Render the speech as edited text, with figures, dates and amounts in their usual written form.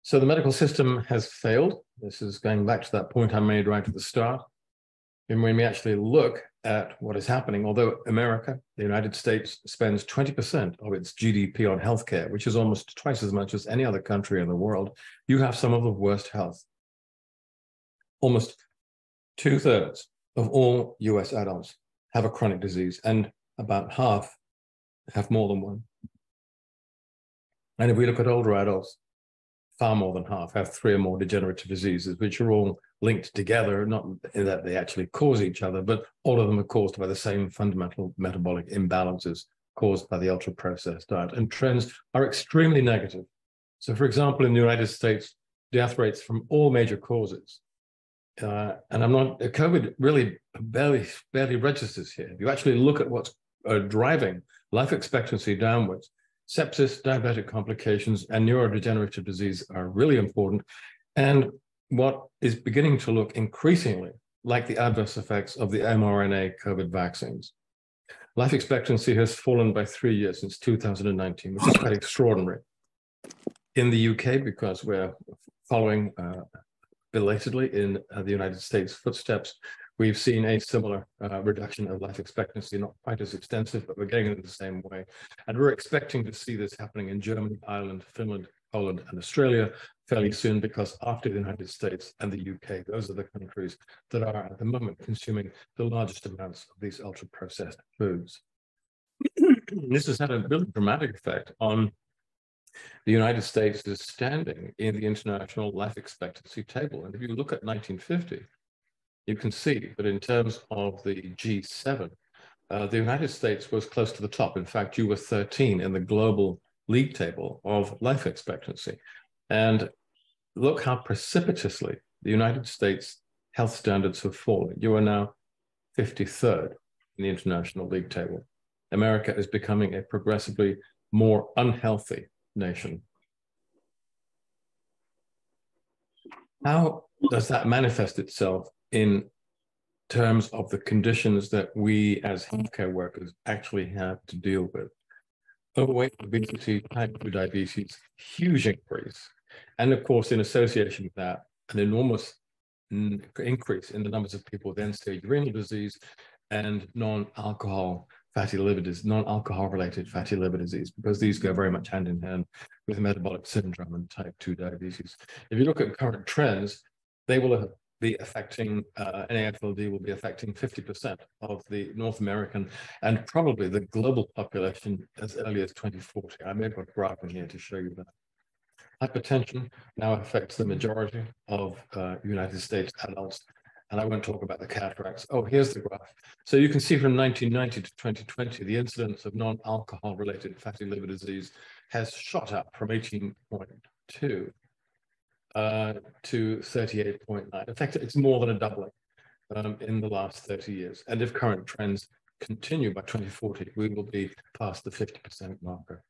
So the medical system has failed. This is going back to that point I made right at the start. This is going back to that point I made right at the start. And when we actually look at what is happening, although America, the United States, spends 20% of its GDP on healthcare, which is almost twice as much as any other country in the world, you have some of the worst health. Almost 2/3 of all US adults have a chronic disease, and about half have more than one. And if we look at older adults, far more than half have 3 or more degenerative diseases, which are all linked together, not that they actually cause each other, but all of them are caused by the same fundamental metabolic imbalances caused by the ultra-processed diet. And trends are extremely negative. So, for example, in the United States, death rates from all major causes, and COVID really barely registers here. If you actually look at what's driving life expectancy downwards, sepsis, diabetic complications, and neurodegenerative disease are really important. And what is beginning to look increasingly like the adverse effects of the mRNA COVID vaccines. Life expectancy has fallen by 3 years since 2019, which is quite extraordinary. In the UK, because we're following belatedly in the United States footsteps, we've seen a similar reduction of life expectancy, not quite as extensive, but we're getting in the same way. And we're expecting to see this happening in Germany, Ireland, Finland, Poland, and Australia fairly soon, because after the United States and the UK, those are the countries that are at the moment consuming the largest amounts of these ultra-processed foods. This has had a really dramatic effect on the United States' standing in the international life expectancy table. And if you look at 1950, you can see that in terms of the G7, the United States was close to the top. In fact, you were 13 in the global league table of life expectancy. And look how precipitously the United States health standards have fallen. You are now 53rd in the international league table. America is becoming a progressively more unhealthy nation. How does that manifest itself in terms of the conditions that we as healthcare workers actually have to deal with? Overweight, obesity, type 2 diabetes, huge increase. And of course, in association with that, an enormous increase in the numbers of people with end-stage renal disease and non-alcohol related fatty liver disease, because these go very much hand in hand with metabolic syndrome and type 2 diabetes. If you look at current trends, they will be affecting, NAFLD will be affecting 50% of the North American and probably the global population as early as 2040. I may have got a graph in here to show you that. Hypertension now affects the majority of United States adults. And I won't talk about the cataracts. Oh, here's the graph. So you can see from 1990 to 2020, the incidence of non-alcohol related fatty liver disease has shot up from 18.2 to 38.9. In fact, it's more than a doubling in the last 30 years. And if current trends continue by 2040, we will be past the 50% marker.